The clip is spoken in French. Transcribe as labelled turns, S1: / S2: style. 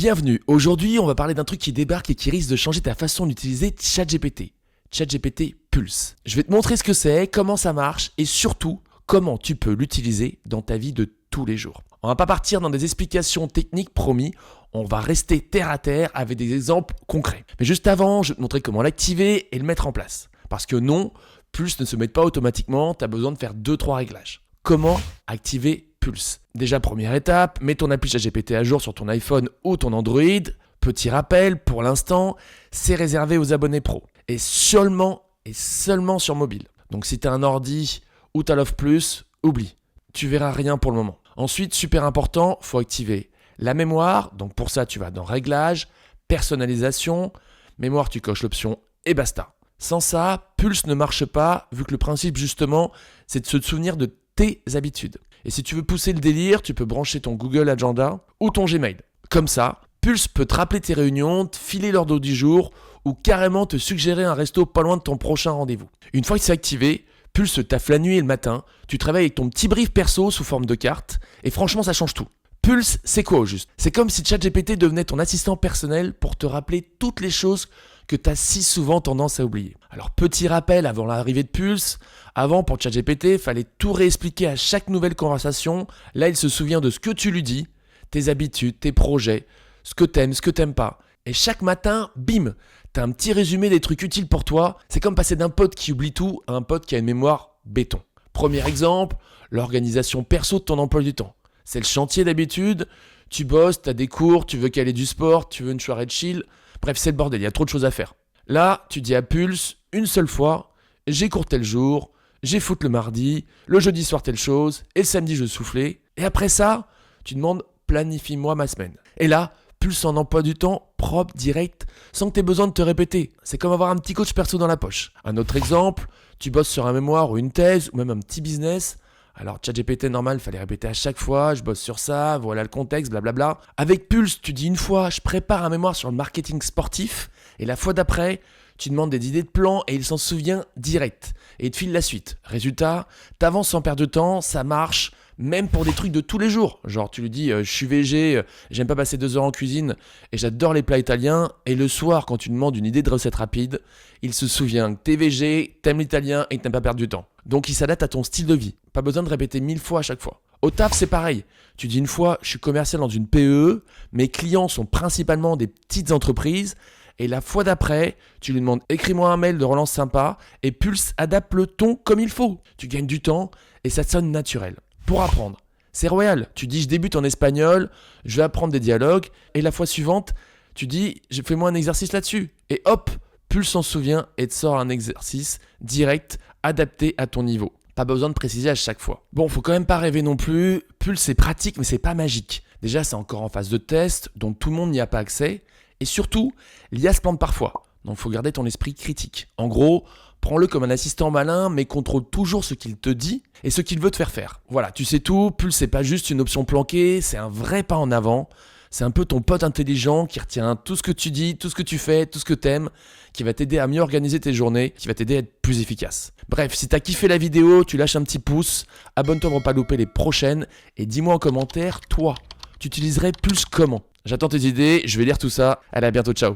S1: Bienvenue, aujourd'hui on va parler d'un truc qui débarque et qui risque de changer ta façon d'utiliser ChatGPT. ChatGPT Pulse. Je vais te montrer ce que c'est, comment ça marche et surtout comment tu peux l'utiliser dans ta vie de tous les jours. On va pas partir dans des explications techniques, promis, on va rester terre à terre avec des exemples concrets. Mais juste avant, je vais te montrer comment l'activer et le mettre en place. Parce que non, Pulse ne se met pas automatiquement, tu as besoin de faire 2-3 réglages. Comment activer Pulse? Déjà, première étape, mets ton appli ChatGPT à jour sur ton iPhone ou ton Android. Petit rappel, pour l'instant, c'est réservé aux abonnés pro. Et seulement sur mobile. Donc si tu as un ordi ou tu as Love Plus, oublie. Tu verras rien pour le moment. Ensuite, super important, faut activer la mémoire. Donc pour ça, tu vas dans Réglages, Personnalisation. Mémoire, tu coches l'option et basta. Sans ça, Pulse ne marche pas, vu que le principe justement, c'est de se souvenir de tes habitudes. Et si tu veux pousser le délire, tu peux brancher ton Google Agenda ou ton Gmail. Comme ça, Pulse peut te rappeler tes réunions, te filer l'ordre du jour ou carrément te suggérer un resto pas loin de ton prochain rendez-vous. Une fois que c'est activé, Pulse taffe la nuit et le matin, tu travailles avec ton petit brief perso sous forme de carte et franchement ça change tout. Pulse, c'est quoi au juste? C'est comme si ChatGPT devenait ton assistant personnel pour te rappeler toutes les choses que tu as si souvent tendance à oublier. Alors petit rappel avant l'arrivée de Pulse, avant pour ChatGPT, fallait tout réexpliquer à chaque nouvelle conversation. Là, il se souvient de ce que tu lui dis, tes habitudes, tes projets, ce que t'aimes pas. Et chaque matin, bim, t'as un petit résumé des trucs utiles pour toi. C'est comme passer d'un pote qui oublie tout à un pote qui a une mémoire béton. Premier exemple, l'organisation perso de ton emploi du temps. C'est le chantier d'habitude, tu bosses, t'as des cours, tu veux caler du sport, tu veux une soirée de chill. Bref, c'est le bordel, il y a trop de choses à faire. Là, tu dis à Pulse, une seule fois, j'ai cours tel jour, j'ai foot le mardi, le jeudi soir telle chose, et le samedi je soufflais. Et après ça, tu demandes, planifie-moi ma semaine. Et là, Pulse en emploi du temps, propre, direct, sans que tu aies besoin de te répéter. C'est comme avoir un petit coach perso dans la poche. Un autre exemple, tu bosses sur un mémoire ou une thèse, ou même un petit business. Alors, ChatGPT normal, il fallait répéter à chaque fois, je bosse sur ça, voilà le contexte, blablabla. Avec Pulse, tu dis une fois, je prépare un mémoire sur le marketing sportif, et la fois d'après, tu demandes des idées de plans et il s'en souvient direct. Et il te file la suite. Résultat, t'avances sans perdre de temps, ça marche, même pour des trucs de tous les jours. Genre, tu lui dis, je suis végé, j'aime pas passer 2 heures en cuisine et j'adore les plats italiens. Et le soir, quand tu demandes une idée de recette rapide, il se souvient que t'es végé, t'aimes l'italien et que t'aimes pas perdre du temps. Donc, il s'adapte à ton style de vie. Pas besoin de répéter 1000 fois à chaque fois. Au taf, c'est pareil. Tu dis une fois, je suis commercial dans une PE, mes clients sont principalement des petites entreprises. Et la fois d'après, tu lui demandes écris-moi un mail de relance sympa et Pulse adapte le ton comme il faut. Tu gagnes du temps et ça sonne naturel. Pour apprendre, c'est royal. Tu dis je débute en espagnol, je vais apprendre des dialogues et la fois suivante, tu dis fais-moi un exercice là-dessus. Et hop, Pulse s'en souvient et te sort un exercice direct adapté à ton niveau. Pas besoin de préciser à chaque fois. Bon, faut quand même pas rêver non plus. Pulse c'est pratique mais c'est pas magique. Déjà c'est encore en phase de test, donc tout le monde n'y a pas accès. Et surtout, l'IA se plante parfois, donc il faut garder ton esprit critique. En gros, prends-le comme un assistant malin, mais contrôle toujours ce qu'il te dit et ce qu'il veut te faire faire. Voilà, tu sais tout, Pulse c'est pas juste une option planquée, c'est un vrai pas en avant. C'est un peu ton pote intelligent qui retient tout ce que tu dis, tout ce que tu fais, tout ce que t'aimes, qui va t'aider à mieux organiser tes journées, qui va t'aider à être plus efficace. Bref, si t'as kiffé la vidéo, tu lâches un petit pouce, abonne-toi pour ne pas louper les prochaines et dis-moi en commentaire, toi, tu utiliserais Pulse comment ? J'attends tes idées, je vais lire tout ça. Allez, à bientôt, ciao.